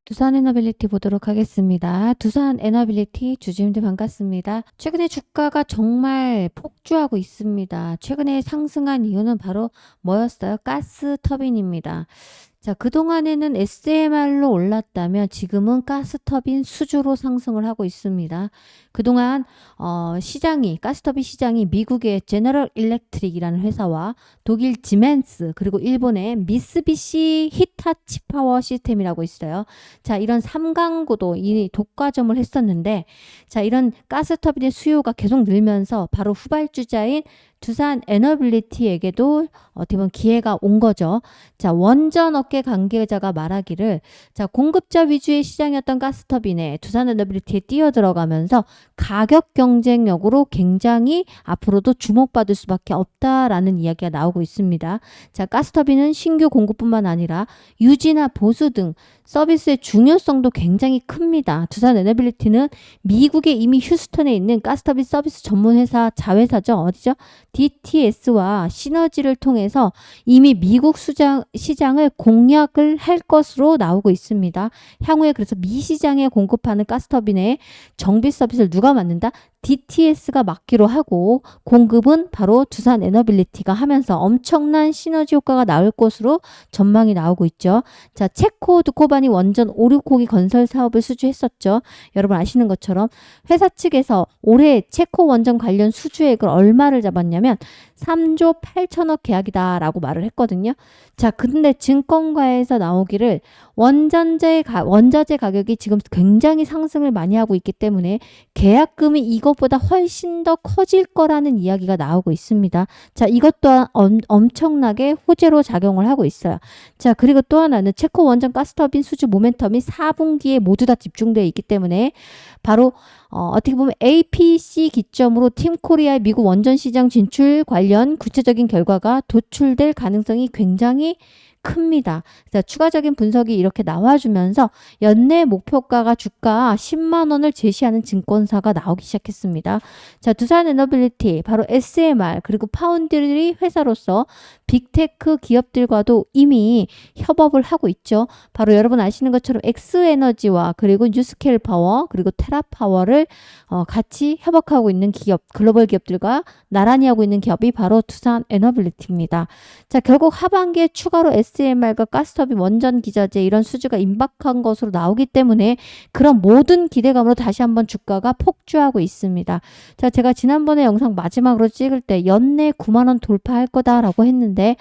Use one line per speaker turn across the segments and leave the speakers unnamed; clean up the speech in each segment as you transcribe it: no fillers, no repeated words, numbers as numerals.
두산 에너빌리티 보도록 하겠습니다. 두산 에너빌리티 주주님들 반갑습니다. 최근에 주가가 정말 폭주하고 있습니다. 최근에 상승한 이유는 바로 뭐였어요? 가스 터빈입니다. 자, 그동안에는 SMR로 올랐다면 지금은 가스터빈 수주로 상승을 하고 있습니다. 그동안 가스터빈 시장이 미국의 제너럴 일렉트릭이라는 회사와 독일 지멘스 그리고 일본의 미쓰비시 히타치 파워 시스템이라고 있어요. 자, 이런 3강구도 이 독과점을 했었는데, 자, 이런 가스터빈의 수요가 계속 늘면서 바로 후발주자인 두산 에너빌리티에게도 어떻게 보면 기회가 온 거죠. 자, 원전 업계 관계자가 말하기를, 자, 공급자 위주의 시장이었던 가스터빈에 두산 에너빌리티에 뛰어들어가면서 가격 경쟁력으로 굉장히 앞으로도 주목받을 수밖에 없다라는 이야기가 나오고 있습니다. 자, 가스터빈은 신규 공급뿐만 아니라 유지나 보수 등 서비스의 중요성도 굉장히 큽니다. 두산 에너빌리티는 미국에 이미 휴스턴에 있는 가스터빈 서비스 전문 회사 자회사죠. 어디죠? DTS와 시너지를 통해서 이미 미국 시장을 공략을 할 것으로 나오고 있습니다. 향후에 그래서 미 시장에 공급하는 가스터빈의 정비 서비스를 누가 맡는다? DTS가 맡기로 하고 공급은 바로 두산 에너빌리티가 하면서 엄청난 시너지 효과가 나올 것으로 전망이 나오고 있죠. 자, 체코 두코바니 원전 5, 6호기 건설 사업을 수주했었죠. 여러분 아시는 것처럼 회사 측에서 올해 체코 원전 관련 수주액을 얼마를 잡았냐면 3조 8천억 계약이다라고 말을 했거든요. 자, 근데 증권가에서 나오기를 원자재 가격이 지금 굉장히 상승을 많이 하고 있기 때문에 계약금이 이것보다 훨씬 더 커질 거라는 이야기가 나오고 있습니다. 자, 이것 또한 엄청나게 호재로 작용을 하고 있어요. 자, 그리고 또 하나는 체코 원전 가스터빈 수주 모멘텀이 4분기에 모두 다 집중되어 있기 때문에 바로 어떻게 보면 APC 기점으로 팀코리아의 미국 원전 시장 진출 관련 구체적인 결과가 도출될 가능성이 굉장히 큽니다. 그래서 추가적인 분석이 이렇게 나와주면서 연내 목표가가 주가 10만 원을 제시하는 증권사가 나오기 시작했습니다. 자, 두산 에너빌리티 바로 SMR 그리고 파운드리 회사로서 빅테크 기업들과도 이미 협업을 하고 있죠. 바로 여러분 아시는 것처럼 엑스에너지와 그리고 뉴스케일 파워 그리고 테라파워를 같이 협업하고 있는 기업, 글로벌 기업들과 나란히 하고 있는 기업이 바로 두산 에너빌리티입니다. 자, 결국 하반기에 추가로 SMR과 가스터빈 원전 기자재 이런 수주가 임박한 것으로 나오기 때문에 그런 모든 기대감으로 다시 한번 주가가 폭주하고 있습니다. 자, 제가 지난번에 영상 마지막으로 찍을 때 연내 9만 원 돌파할 거다라고 했는데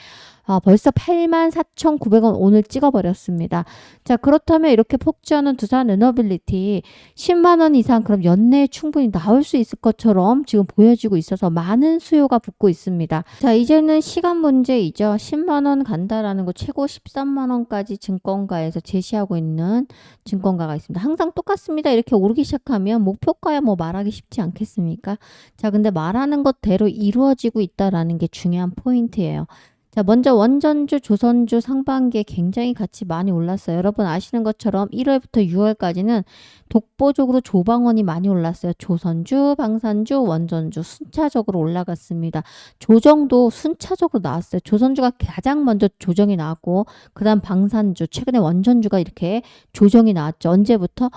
벌써 84,900원 오늘 찍어버렸습니다. 자, 그렇다면 이렇게 폭주하는 두산 에너빌리티 10만 원 이상 그럼 연내에 충분히 나올 수 있을 것처럼 지금 보여지고 있어서 많은 수요가 붙고 있습니다. 자, 이제는 시간 문제이죠. 10만 원 간다라는 거 최고 13만 원까지 증권가에서 제시하고 있는 증권가가 있습니다. 항상 똑같습니다. 이렇게 오르기 시작하면 목표가야 뭐 말하기 쉽지 않겠습니까? 자, 근데 말하는 것대로 이루어지고 있다라는 게 중요한 포인트예요. 자, 먼저 원전주, 조선주 상반기에 굉장히 같이 많이 올랐어요. 여러분 아시는 것처럼 1월부터 6월까지는 독보적으로 조방원이 많이 올랐어요. 조선주, 방산주, 원전주 순차적으로 올라갔습니다. 조정도 순차적으로 나왔어요. 조선주가 가장 먼저 조정이 나왔고 그 다음 방산주, 최근에 원전주가 이렇게 조정이 나왔죠. 언제부터?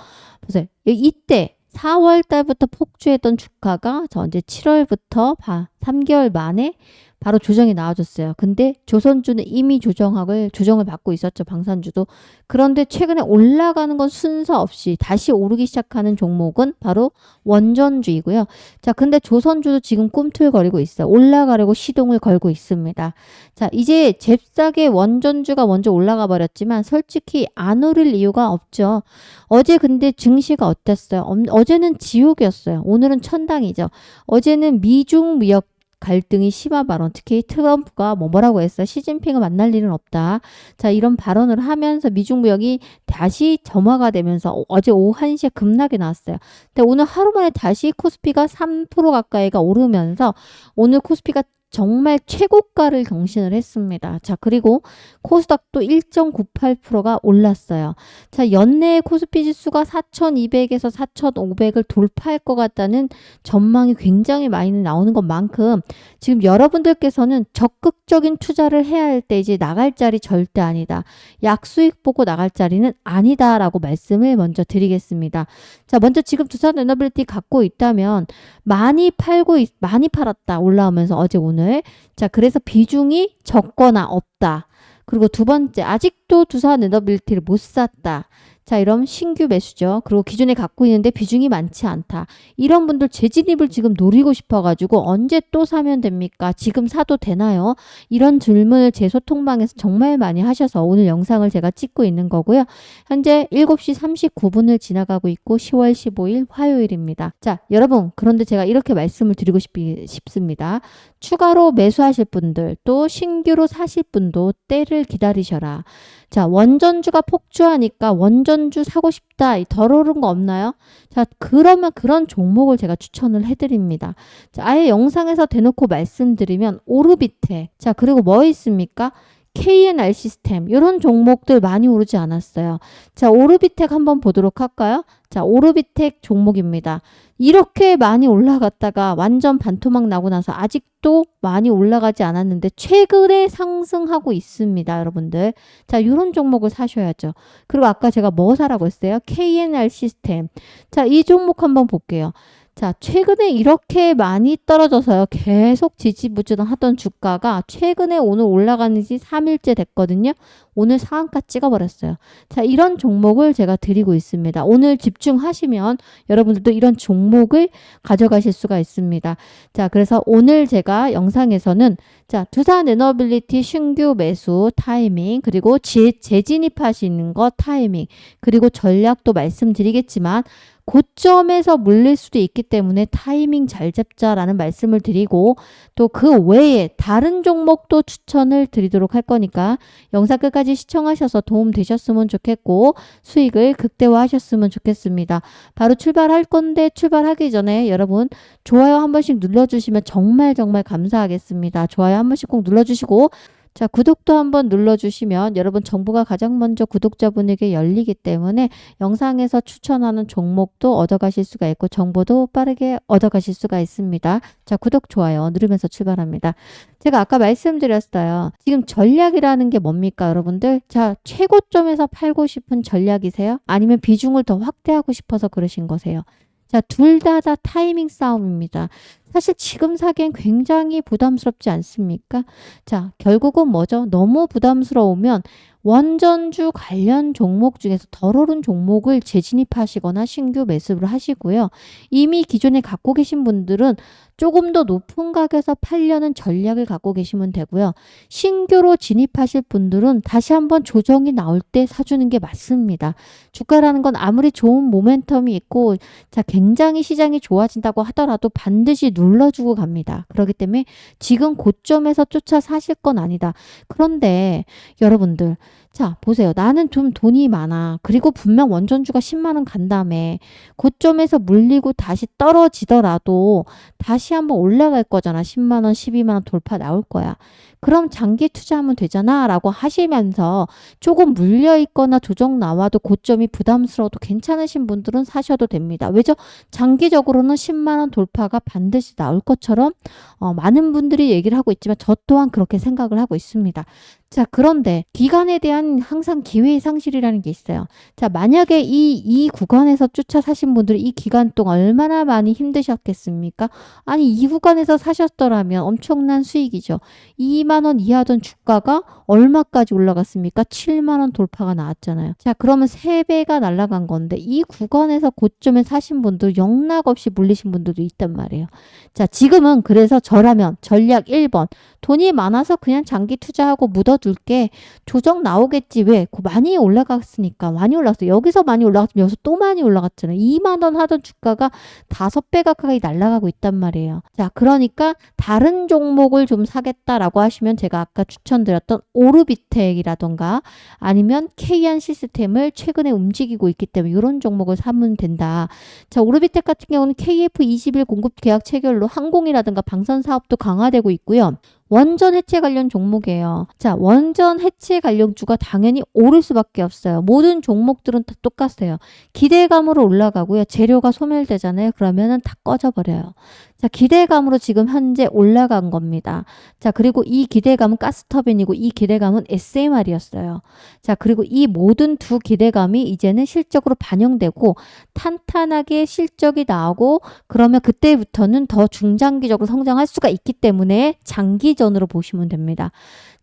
보세요. 이때 4월 달부터 폭주했던 주가가 이제 7월부터 3개월 만에 바로 조정이 나와줬어요. 근데 조선주는 이미 조정을 받고 있었죠. 방산주도. 그런데 최근에 올라가는 건 순서 없이 다시 오르기 시작하는 종목은 바로 원전주이고요. 자, 근데 조선주도 지금 꿈틀거리고 있어요. 올라가려고 시동을 걸고 있습니다. 자, 이제 잽싸게 원전주가 먼저 올라가 버렸지만 솔직히 안 오를 이유가 없죠. 어제 근데 증시가 어땠어요? 어제는 지옥이었어요. 오늘은 천당이죠. 어제는 미중 무역 갈등이 심한 발언, 특히 트럼프가 뭐라고 했어요? 시진핑을 만날 일은 없다. 자, 이런 발언을 하면서 미중 무역이 다시 점화가 되면서 어제 오후 1시에 급락이 나왔어요. 근데 오늘 하루 만에 다시 코스피가 3% 가까이가 오르면서 오늘 코스피가 정말 최고가를 경신을 했습니다. 자, 그리고 코스닥도 1.98%가 올랐어요. 자, 연내 코스피 지수가 4,200에서 4,500을 돌파할 것 같다는 전망이 굉장히 많이 나오는 것만큼 지금 여러분들께서는 적극적인 투자를 해야 할 때 이제 나갈 자리 절대 아니다. 약수익 보고 나갈 자리는 아니다라고 말씀을 먼저 드리겠습니다. 자, 먼저 지금 두산 에너빌리티 갖고 있다면 많이 팔았다. 올라오면서 어제 오늘. 자, 그래서 비중이 적거나 없다. 그리고 두 번째, 아직도 두산 에너빌리티를 못 샀다. 자, 이런 신규 매수죠. 그리고 기존에 갖고 있는데 비중이 많지 않다. 이런 분들 재진입을 지금 노리고 싶어가지고 언제 또 사면 됩니까? 지금 사도 되나요? 이런 질문을 제 소통방에서 정말 많이 하셔서 오늘 영상을 제가 찍고 있는 거고요. 현재 7시 39분을 지나가고 있고 10월 15일 화요일입니다. 자, 여러분, 그런데 제가 이렇게 말씀을 드리고 싶습니다. 추가로 매수하실 분들, 또 신규로 사실 분도 때를 기다리셔라. 자, 원전주가 폭주하니까 원전주 사고 싶다. 덜 오른 거 없나요? 자, 그러면 그런 종목을 제가 추천을 해드립니다. 자, 아예 영상에서 대놓고 말씀드리면 오르비텍. 자, 그리고 뭐 있습니까? KNR 시스템. 이런 종목들 많이 오르지 않았어요. 자, 오르비텍 한번 보도록 할까요? 자, 오르비텍 종목입니다. 이렇게 많이 올라갔다가 완전 반토막 나고 나서 아직도 많이 올라가지 않았는데 최근에 상승하고 있습니다, 여러분들. 자, 이런 종목을 사셔야죠. 그리고 아까 제가 뭐 사라고 했어요? KNR 시스템. 자, 이 종목 한번 볼게요. 자, 최근에 이렇게 많이 떨어져서요. 계속 지지부진하던 주가가 최근에 오늘 올라가는 지 3일째 됐거든요. 오늘 상한가 찍어버렸어요. 자, 이런 종목을 제가 드리고 있습니다. 오늘 집중하시면 여러분들도 이런 종목을 가져가실 수가 있습니다. 자, 그래서 오늘 제가 영상에서는 자, 두산 에너빌리티 신규 매수 타이밍, 그리고 재진입하시는 거 타이밍, 그리고 전략도 말씀드리겠지만 고점에서 물릴 수도 있기 때문에 타이밍 잘 잡자라는 말씀을 드리고 또 그 외에 다른 종목도 추천을 드리도록 할 거니까 영상 끝까지 시청하셔서 도움 되셨으면 좋겠고 수익을 극대화하셨으면 좋겠습니다. 바로 출발할 건데 출발하기 전에 여러분 좋아요 한 번씩 눌러주시면 정말 감사하겠습니다. 좋아요 한 번씩 꼭 눌러주시고 자, 구독도 한번 눌러주시면 여러분 정보가 가장 먼저 구독자분에게 열리기 때문에 영상에서 추천하는 종목도 얻어가실 수가 있고 정보도 빠르게 얻어가실 수가 있습니다. 자, 구독, 좋아요 누르면서 출발합니다. 제가 아까 말씀드렸어요. 지금 전략이라는 게 뭡니까, 여러분들? 자, 최고점에서 팔고 싶은 전략이세요? 아니면 비중을 더 확대하고 싶어서 그러신 거세요? 자, 둘 다 타이밍 싸움입니다. 사실 지금 사기엔 굉장히 부담스럽지 않습니까? 자, 결국은 뭐죠? 너무 부담스러우면 원전주 관련 종목 중에서 덜 오른 종목을 재진입하시거나 신규 매수를 하시고요. 이미 기존에 갖고 계신 분들은 조금 더 높은 가격에서 팔려는 전략을 갖고 계시면 되고요. 신규로 진입하실 분들은 다시 한번 조정이 나올 때 사주는 게 맞습니다. 주가라는 건 아무리 좋은 모멘텀이 있고 자, 굉장히 시장이 좋아진다고 하더라도 반드시 눌러주고 갑니다. 그렇기 때문에 지금 고점에서 쫓아 사실 건 아니다. 그런데 여러분들 자, 보세요. 나는 좀 돈이 많아. 그리고 분명 원전주가 10만 원 간다며. 고점에서 물리고 다시 떨어지더라도 다시 한번 올라갈 거잖아. 10만 원, 12만 원 돌파 나올 거야. 그럼 장기 투자하면 되잖아 라고 하시면서 조금 물려있거나 조정 나와도 고점이 부담스러워도 괜찮으신 분들은 사셔도 됩니다. 왜죠? 장기적으로는 10만 원 돌파가 반드시 나올 것처럼 많은 분들이 얘기를 하고 있지만 저 또한 그렇게 생각을 하고 있습니다. 자, 그런데 기간에 대한 항상 기회의 상실이라는 게 있어요. 자, 만약에 이 구간에서 쫓아 사신 분들이 이 기간 동안 얼마나 많이 힘드셨겠습니까? 아니, 이 구간에서 사셨더라면 엄청난 수익이죠. 2만 원 이하던 주가가 얼마까지 올라갔습니까? 7만 원 돌파가 나왔잖아요. 자, 그러면 3배가 날아간 건데 이 구간에서 고점에 사신 분들 영락없이 물리신 분들도 있단 말이에요. 자, 지금은 그래서 저라면 전략 1번 돈이 많아서 그냥 장기 투자하고 묻어둘게 조정 나오고 나오겠지. 왜? 많이 올라갔으니까. 많이 올랐어. 여기서 많이 올라갔으면 여기서 또 많이 올라갔잖아요. 2만 원 하던 주가가 5배 가까이 날아가고 있단 말이에요. 자, 그러니까 다른 종목을 좀 사겠다라고 하시면 제가 아까 추천드렸던 오르비텍이라던가 아니면 K안 시스템을 최근에 움직이고 있기 때문에 이런 종목을 사면 된다. 자, 오르비텍 같은 경우는 KF21 공급 계약 체결로 항공이라든가 방산 사업도 강화되고 있고요. 원전 해체 관련 종목이에요. 자, 원전 해체 관련주가 당연히 오를 수밖에 없어요. 모든 종목들은 다 똑같아요. 기대감으로 올라가고요. 재료가 소멸되잖아요. 그러면은 다 꺼져버려요. 자, 기대감으로 지금 현재 올라간 겁니다. 자, 그리고 이 기대감은 가스터빈이고 이 기대감은 SMR이었어요. 자, 그리고 이 모든 두 기대감이 이제는 실적으로 반영되고 탄탄하게 실적이 나오고 그러면 그때부터는 더 중장기적으로 성장할 수가 있기 때문에 장기전으로 보시면 됩니다.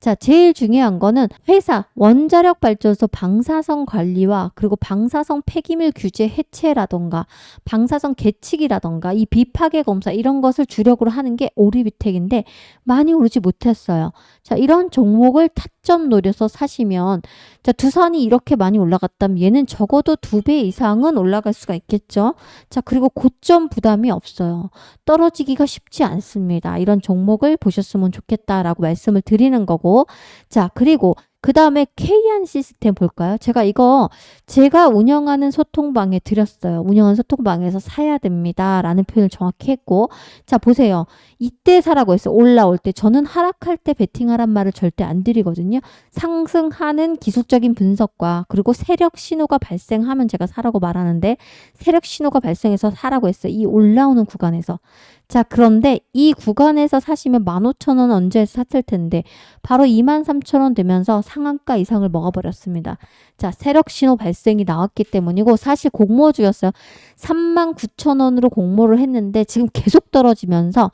자, 제일 중요한 거는 회사, 원자력 발전소 방사성 관리와 그리고 방사성 폐기물 규제 해체라던가 방사성 계측이라던가 이 비파괴 검사 이런 것을 주력으로 하는 게 오리비텍인데 많이 오르지 못했어요. 자, 이런 종목을 타점 노려서 사시면 자, 두산이 이렇게 많이 올라갔다면 얘는 적어도 2배 이상은 올라갈 수가 있겠죠. 자, 그리고 고점 부담이 없어요. 떨어지기가 쉽지 않습니다. 이런 종목을 보셨으면 좋겠다라고 말씀을 드리는 거고 자, 그리고 그 다음에 K안 시스템 볼까요? 제가 운영하는 소통방에 드렸어요. 운영하는 소통방에서 사야 됩니다. 라는 표현을 정확히 했고 자, 보세요. 이때 사라고 했어요. 올라올 때. 저는 하락할 때 베팅하란 말을 절대 안 드리거든요. 상승하는 기술적인 분석과 그리고 세력 신호가 발생하면 제가 사라고 말하는데 세력 신호가 발생해서 사라고 했어요. 이 올라오는 구간에서. 자, 그런데 이 구간에서 사시면 15,000원 언제에서 샀을 텐데 바로 23,000원 되면서 상한가 이상을 먹어버렸습니다. 자, 세력 신호 발생이 나왔기 때문이고 사실 공모주였어요. 39,000원으로 공모를 했는데 지금 계속 떨어지면서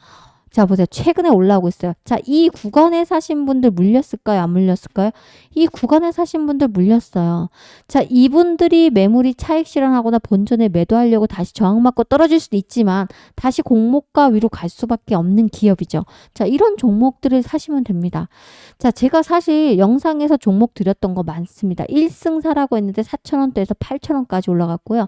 자, 보세요. 최근에 올라오고 있어요. 자, 이 구간에 사신 분들 물렸을까요? 안 물렸을까요? 이 구간에 사신 분들 물렸어요. 자, 이분들이 매물이 차익 실현하거나 본전에 매도하려고 다시 저항받고 떨어질 수도 있지만 다시 공모가 위로 갈 수밖에 없는 기업이죠. 자, 이런 종목들을 사시면 됩니다. 자, 제가 사실 영상에서 종목 드렸던 거 많습니다. 1승 사라고 했는데 4,000원대에서 8,000원까지 올라갔고요.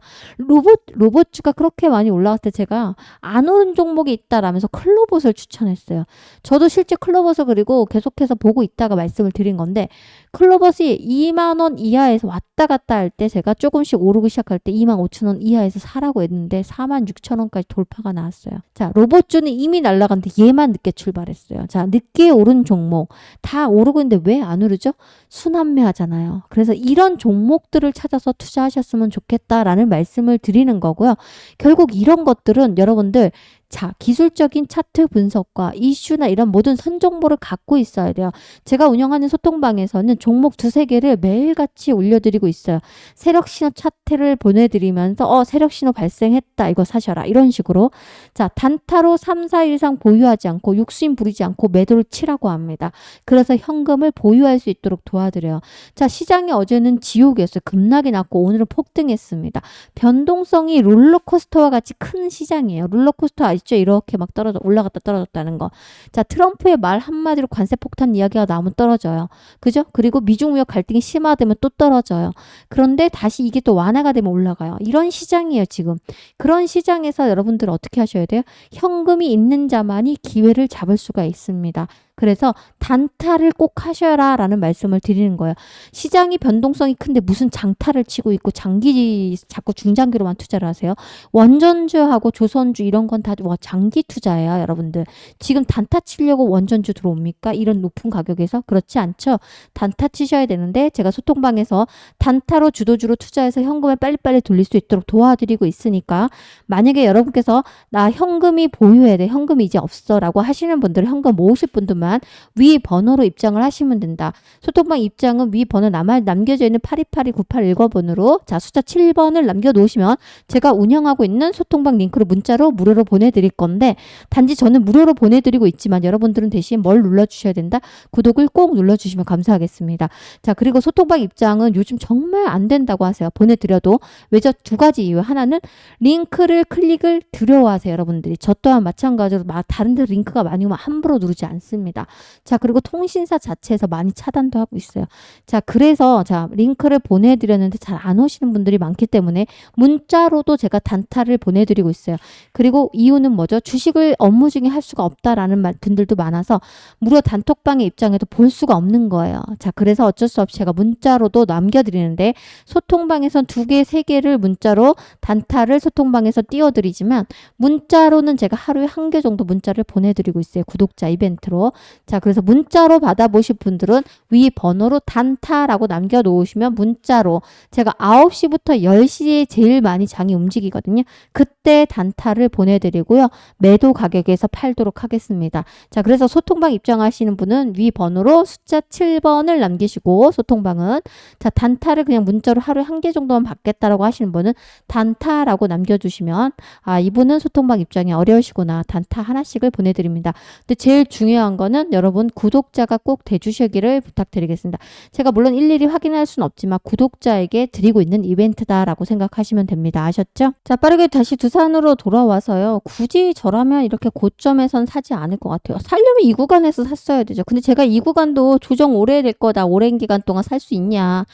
로봇주가 그렇게 많이 올라갔을 때 제가 안 오른 종목이 있다라면서 클로봇을 추천했어요. 저도 실제 클로봇을 그리고 계속해서 보고 있다가 말씀을 드린 건데 클로봇이 2만 원 이하에서 왔다 갔다 할 때 제가 조금씩 오르기 시작할 때 25,000원 이하에서 사라고 했는데 46,000원까지 돌파가 나왔어요. 자, 로봇주는 이미 날아갔는데 얘만 늦게 출발했어요. 자, 늦게 오른 종목 다 오르고 있는데 왜 안 오르죠? 순환매 하잖아요. 그래서 이런 종목들을 찾아서 투자하셨으면 좋겠다라는 말씀을 드리는 거고요. 결국 이런 것들은 여러분들 자, 기술적인 차트 분석과 이슈나 이런 모든 선정보를 갖고 있어야 돼요. 제가 운영하는 소통방에서는 종목 2-3개를 매일같이 올려드리고 있어요. 세력신호 차트를 보내드리면서 세력신호 발생했다. 이거 사셔라. 이런 식으로. 자, 단타로 3-4일 이상 보유하지 않고 육수인 부리지 않고 매도를 치라고 합니다. 그래서 현금을 보유할 수 있도록 도와드려요. 자, 시장이 어제는 지옥이었어요. 급락이 났고 오늘은 폭등했습니다. 변동성이 롤러코스터와 같이 큰 시장이에요. 롤러코스터 아시죠? 이렇게 막 올라갔다 떨어졌다는 거. 자, 트럼프의 말 한마디로 관세 폭탄 이야기가 나오면 떨어져요. 그죠? 그리고 미중 무역 갈등이 심화되면 또 떨어져요. 그런데 다시 이게 또 완화가 되면 올라가요. 이런 시장이에요, 지금. 그런 시장에서 여러분들 어떻게 하셔야 돼요? 현금이 있는 자만이 기회를 잡을 수가 있습니다. 그래서 단타를 꼭 하셔라 라는 말씀을 드리는 거예요. 시장이 변동성이 큰데 무슨 장타를 치고 있고 자꾸 중장기로만 투자를 하세요. 원전주하고 조선주 이런 건 다 장기 투자예요, 여러분들. 지금 단타 치려고 원전주 들어옵니까? 이런 높은 가격에서? 그렇지 않죠? 단타 치셔야 되는데 제가 소통방에서 단타로 주도주로 투자해서 현금을 빨리빨리 돌릴 수 있도록 도와드리고 있으니까 만약에 여러분께서 나 현금이 보유해야 돼. 현금이 이제 없어 라고 하시는 분들 현금 모으실 분들만 위 번호로 입장을 하시면 된다. 소통방 입장은 위 번호 남겨져 있는 82829810번으로 자, 숫자 7번을 남겨놓으시면 제가 운영하고 있는 소통방 링크로 문자로 무료로 보내드릴 건데 단지 저는 무료로 보내드리고 있지만 여러분들은 대신 뭘 눌러주셔야 된다? 구독을 꼭 눌러주시면 감사하겠습니다. 자, 그리고 소통방 입장은 요즘 정말 안 된다고 하세요. 보내드려도. 왜죠? 2가지 이유. 하나는 링크를 클릭을 두려워하세요. 여러분들이. 저 또한 마찬가지로 다른 데 링크가 많이 오면 함부로 누르지 않습니다. 있습니다. 자, 그리고 통신사 자체에서 많이 차단도 하고 있어요. 자, 그래서 자, 링크를 보내드렸는데 잘 안 오시는 분들이 많기 때문에 문자로도 제가 단타를 보내드리고 있어요. 그리고 이유는 뭐죠? 주식을 업무 중에 할 수가 없다라는 분들도 많아서 무료 단톡방의 입장에도 볼 수가 없는 거예요. 자, 그래서 어쩔 수 없이 제가 문자로도 남겨드리는데 소통방에선 2개, 3개를 문자로 단타를 소통방에서 띄워드리지만 문자로는 제가 하루에 1개 정도 문자를 보내드리고 있어요. 구독자 이벤트로. 자, 그래서 문자로 받아보실 분들은 위 번호로 단타라고 남겨놓으시면 문자로 제가 9시부터 10시에 제일 많이 장이 움직이거든요. 그때 단타를 보내드리고요. 매도 가격에서 팔도록 하겠습니다. 자, 그래서 소통방 입장하시는 분은 위 번호로 숫자 7번을 남기시고 소통방은 자, 단타를 그냥 문자로 하루에 1개 정도만 받겠다라고 하시는 분은 단타라고 남겨주시면 아, 이분은 소통방 입장이 어려우시구나. 단타 하나씩을 보내드립니다. 근데 제일 중요한 거는 여러분 구독자가 꼭 돼주시기를 부탁드리겠습니다. 제가 물론 일일이 확인할 수는 없지만 구독자에게 드리고 있는 이벤트다라고 생각하시면 됩니다. 아셨죠? 자, 빠르게 다시 두산으로 돌아와서요. 굳이 저라면 이렇게 고점에선 사지 않을 것 같아요. 살려면 이 구간에서 샀어야 되죠. 근데 제가 이 구간도 조정 오래 될 거다. 오랜 기간 동안 살 수 있냐.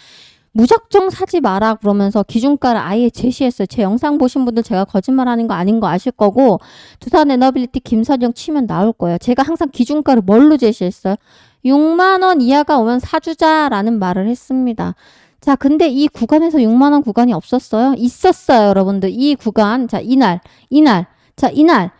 무작정 사지 마라 그러면서 기준가를 아예 제시했어요. 제 영상 보신 분들 제가 거짓말하는 거 아닌 거 아실 거고 두산에너빌리티 김선영 치면 나올 거예요. 제가 항상 기준가를 뭘로 제시했어요? 6만 원 이하가 오면 사주자라는 말을 했습니다. 자, 근데 이 구간에서 6만 원 구간이 없었어요? 있었어요, 여러분들. 이 구간. 자, 이날. 자, 이날.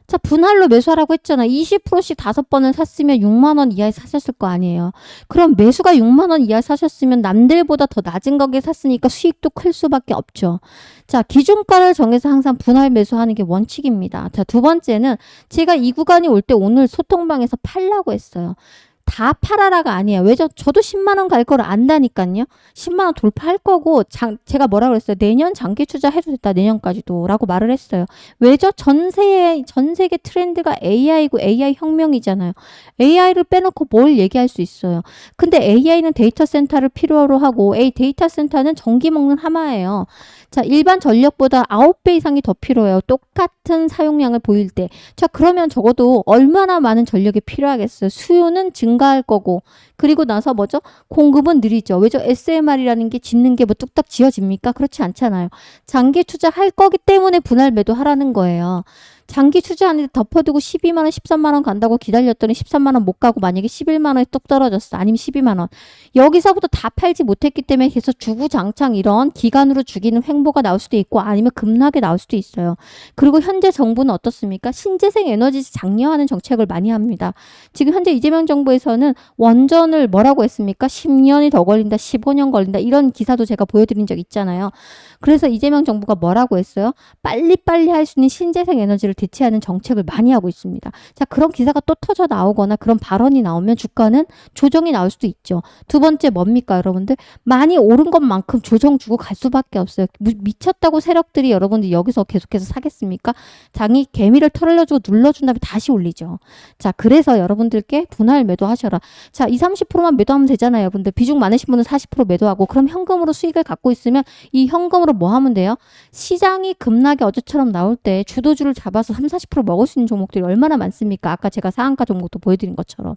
자, 분할로 매수하라고 했잖아. 20%씩 5번을 샀으면 6만 원 이하에 사셨을 거 아니에요. 그럼 매수가 6만 원 이하에 사셨으면 남들보다 더 낮은 가격에 샀으니까 수익도 클 수밖에 없죠. 자, 기준가를 정해서 항상 분할 매수하는 게 원칙입니다. 자, 두 번째는 제가 이 구간이 올 때 오늘 소통방에서 팔라고 했어요. 다 팔아라가 아니에요. 왜죠? 저도 10만 원 갈 거를 안다니까요. 10만 원 돌파할 거고 제가 뭐라 그랬어요? 내년 장기 투자 해도 됐다. 내년까지도 라고 말을 했어요. 왜죠? 전 세계 트렌드가 AI고 AI 혁명이잖아요. AI를 빼놓고 뭘 얘기할 수 있어요. 근데 AI는 데이터 센터를 필요로 하고 데이터 센터는 전기 먹는 하마예요. 자, 일반 전력보다 9배 이상이 더 필요해요. 똑같은 사용량을 보일 때. 자, 그러면 적어도 얼마나 많은 전력이 필요하겠어요. 수요는 증가할 거고 그리고 나서 뭐죠? 공급은 느리죠. 왜죠? SMR이라는 게 짓는 게 뭐 뚝딱 지어집니까? 그렇지 않잖아요. 장기 투자할 거기 때문에 분할 매도하라는 거예요. 장기 투자하는데 덮어두고 12만 원, 13만 원 간다고 기다렸더니 13만 원 못 가고 만약에 11만 원이 뚝 떨어졌어. 아니면 12만 원. 여기서부터 다 팔지 못했기 때문에 계속 주구장창 이런 기간으로 죽이는 횡보가 나올 수도 있고 아니면 급락이 나올 수도 있어요. 그리고 현재 정부는 어떻습니까? 신재생 에너지 장려하는 정책을 많이 합니다. 지금 현재 이재명 정부에서는 원전을 뭐라고 했습니까? 10년이 더 걸린다, 15년 걸린다 이런 기사도 제가 보여드린 적 있잖아요. 그래서 이재명 정부가 뭐라고 했어요? 빨리빨리 할 수 있는 신재생 에너지를 대체하는 정책을 많이 하고 있습니다. 자, 그런 기사가 또 터져 나오거나 그런 발언이 나오면 주가는 조정이 나올 수도 있죠. 두 번째 뭡니까, 여러분들? 많이 오른 것만큼 조정 주고 갈 수밖에 없어요. 미쳤다고 세력들이 여러분들 여기서 계속해서 사겠습니까? 장이 개미를 털어주고 눌러준 다음에 다시 올리죠. 자, 그래서 여러분들께 분할 매도하셔라. 자, 20, 30%만 매도하면 되잖아요, 여러분들. 비중 많으신 분은 40% 매도하고 그럼 현금으로 수익을 갖고 있으면 이 현금으로 뭐 하면 돼요? 시장이 급락이 어제처럼 나올 때 주도주를 잡아서 3, 40% 먹을 수 있는 종목들이 얼마나 많습니까? 아까 제가 상한가 종목도 보여드린 것처럼.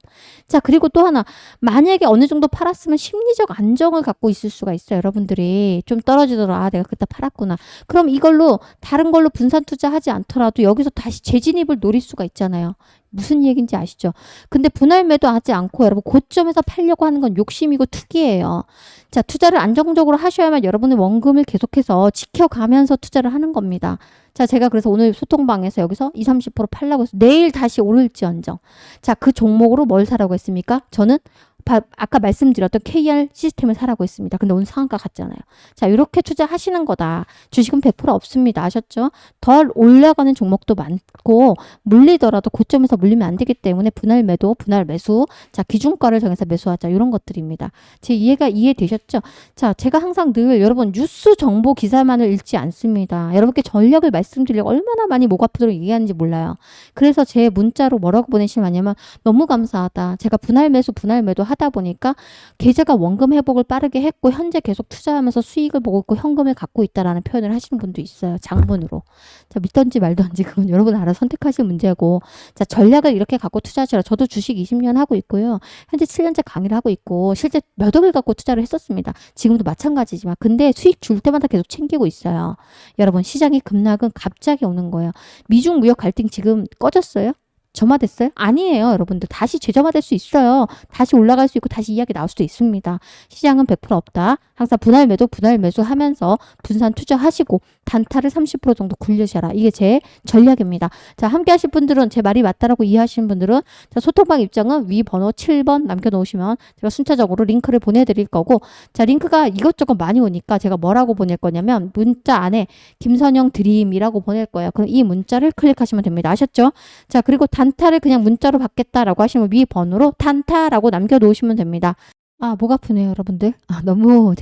자, 그리고 또 하나. 만약에 어느 정도 팔았으면 심리적 안정을 갖고 있을 수가 있어요. 여러분들이 좀 떨어지더라. 아, 내가 그때 팔았구나. 그럼 이걸로 다른 걸로 분산 투자하지 않더라도 여기서 다시 재진입을 노릴 수가 있잖아요. 무슨 얘기인지 아시죠? 근데 분할 매도하지 않고 여러분 고점에서 팔려고 하는 건 욕심이고 투기예요. 자, 투자를 안정적으로 하셔야만 여러분의 원금을 계속해서 지켜가면서 투자를 하는 겁니다. 자, 제가 그래서 오늘 소통방에서 여기서 20, 30% 팔라고 해서 내일 다시 오를지언정. 자, 그 종목으로 뭘 사라고 했습니까? 저는 아까 말씀드렸던 KR 시스템을 사라고 했습니다. 근데 오늘 상한가 갔잖아요. 자, 이렇게 투자하시는 거다. 주식은 100% 없습니다. 아셨죠? 덜 올라가는 종목도 많고 물리더라도 고점에서 물리면 안 되기 때문에 분할 매도, 분할 매수, 자, 기준가를 정해서 매수하자. 이런 것들입니다. 제 이해되셨죠? 자, 제가 항상 늘 여러분 뉴스 정보 기사만을 읽지 않습니다. 여러분께 전략을 말씀드리려고 얼마나 많이 목 아프도록 얘기하는지 몰라요. 그래서 제 문자로 뭐라고 보내시면 너무 감사하다. 제가 분할 매수, 분할 매도 하다 보니까 계좌가 원금 회복을 빠르게 했고 현재 계속 투자하면서 수익을 보고 있고 현금을 갖고 있다라는 표현을 하시는 분도 있어요. 장문으로. 자, 믿던지 말던지 그건 여러분 알아서 선택하실 문제고, 자, 전략을 이렇게 갖고 투자하시라. 저도 주식 20년 하고 있고요. 현재 7년째 강의를 하고 있고 실제 몇 억을 갖고 투자를 했었습니다. 지금도 마찬가지지만 근데 수익 줄 때마다 계속 챙기고 있어요. 여러분 시장의 급락은 갑자기 오는 거예요. 미중 무역 갈등 지금 꺼졌어요? 점화됐어요? 아니에요, 여러분들. 다시 재점화될 수 있어요. 다시 올라갈 수 있고 다시 이야기 나올 수도 있습니다. 시장은 100% 없다. 항상 분할 매도, 분할 매수 하면서 분산 투자하시고 단타를 30% 정도 굴리셔라. 이게 제 전략입니다. 자, 함께 하실 분들은 제 말이 맞다라고 이해하시는 분들은 자, 소통방 입장은 위 번호 7번 남겨놓으시면 제가 순차적으로 링크를 보내드릴 거고, 자, 링크가 이것저것 많이 오니까 제가 뭐라고 보낼 거냐면 문자 안에 김선영 드림이라고 보낼 거예요. 그럼 이 문자를 클릭하시면 됩니다. 아셨죠? 자, 그리고 단타를 그냥 문자로 받겠다라고 하시면 위 번호로 단타라고 남겨놓으시면 됩니다. 아, 목 아프네요, 여러분들. 아, 너무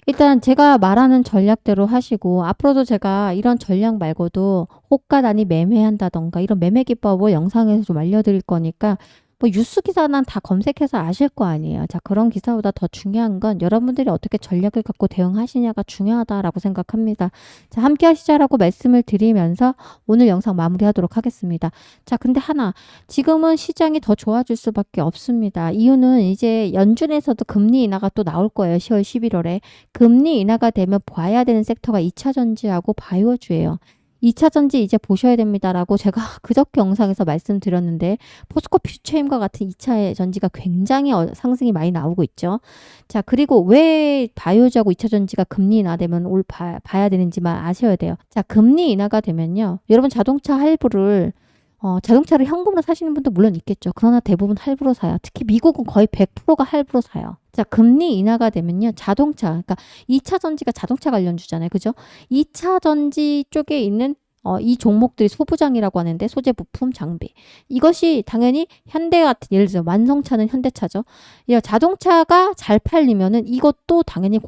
일단 제가 말하는 전략대로 하시고, 앞으로도 제가 이런 전략 말고도 호가 단위 매매한다던가 이런 매매 기법을 영상에서 좀 알려드릴 거니까, 뭐 뉴스 기사는 다 검색해서 아실 거 아니에요. 자, 그런 기사보다 더 중요한 건 여러분들이 어떻게 전략을 갖고 대응하시냐가 중요하다라고 생각합니다. 자, 함께 하시자라고 말씀을 드리면서 오늘 영상 마무리하도록 하겠습니다. 자, 근데 하나, 지금은 시장이 더 좋아질 수밖에 없습니다. 이유는 이제 연준에서도 금리 인하가 또 나올 거예요. 10월, 11월에. 금리 인하가 되면 봐야 되는 섹터가 2차 전지하고 바이오주예요. 2차 전지 이제 보셔야 됩니다라고 제가 그저께 영상에서 말씀드렸는데 포스코 퓨처임과 같은 2차 전지가 굉장히 상승이 많이 나오고 있죠. 자, 그리고 왜 바이오주하고 2차 전지가 금리 인하되면 봐야 되는지만 아셔야 돼요. 자, 금리 인하가 되면요. 여러분 자동차를 현금으로 사시는 분도 물론 있겠죠. 그러나 대부분 할부로 사요. 특히 미국은 거의 100%가 할부로 사요. 자, 금리 인하가 되면요. 그러니까 2차 전지가 자동차 관련주잖아요. 그죠? 2차 전지 쪽에 있는 이 종목들이 소부장이라고 하는데 소재, 부품, 장비. 이것이 당연히 현대 같은 예를 들어 완성차는 현대차죠. 자동차가 잘 팔리면은 이것도 당연히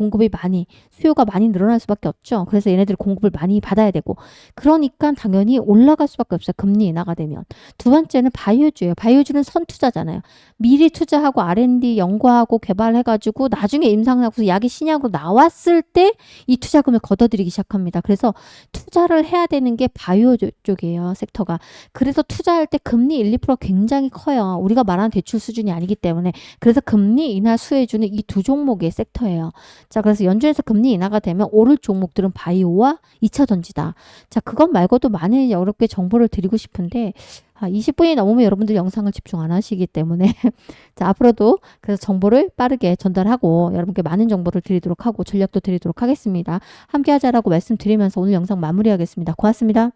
수요가 많이 늘어날 수밖에 없죠. 그래서 얘네들이 공급을 많이 받아야 되고. 그러니까 당연히 올라갈 수밖에 없어요. 금리 인하가 되면. 두 번째는 바이오주예요. 바이오주는 선투자잖아요. 미리 투자하고 R&D 연구하고 개발해가지고 나중에 임상하고서 약이 신약으로 나왔을 때 이 투자금을 걷어들이기 시작합니다. 그래서 투자를 해야 되는 게 바이오 쪽이에요. 섹터가. 그래서 투자할 때 금리 1, 2% 굉장히 커요. 우리가 말하는 대출 수준이 아니기 때문에. 그래서 금리 인하 수혜주는 이 두 종목의 섹터예요. 자, 그래서 연준에서 금리 인하가 되면 오를 종목들은 바이오와 2차 전지다. 자, 그것 말고도 많은 어렵게 정보를 드리고 싶은데 20분이 넘으면 여러분들 영상을 집중 안 하시기 때문에 자, 앞으로도 그래서 정보를 빠르게 전달하고 여러분께 많은 정보를 드리도록 하고 전략도 드리도록 하겠습니다. 함께 하자라고 말씀드리면서 오늘 영상 마무리하겠습니다. 고맙습니다.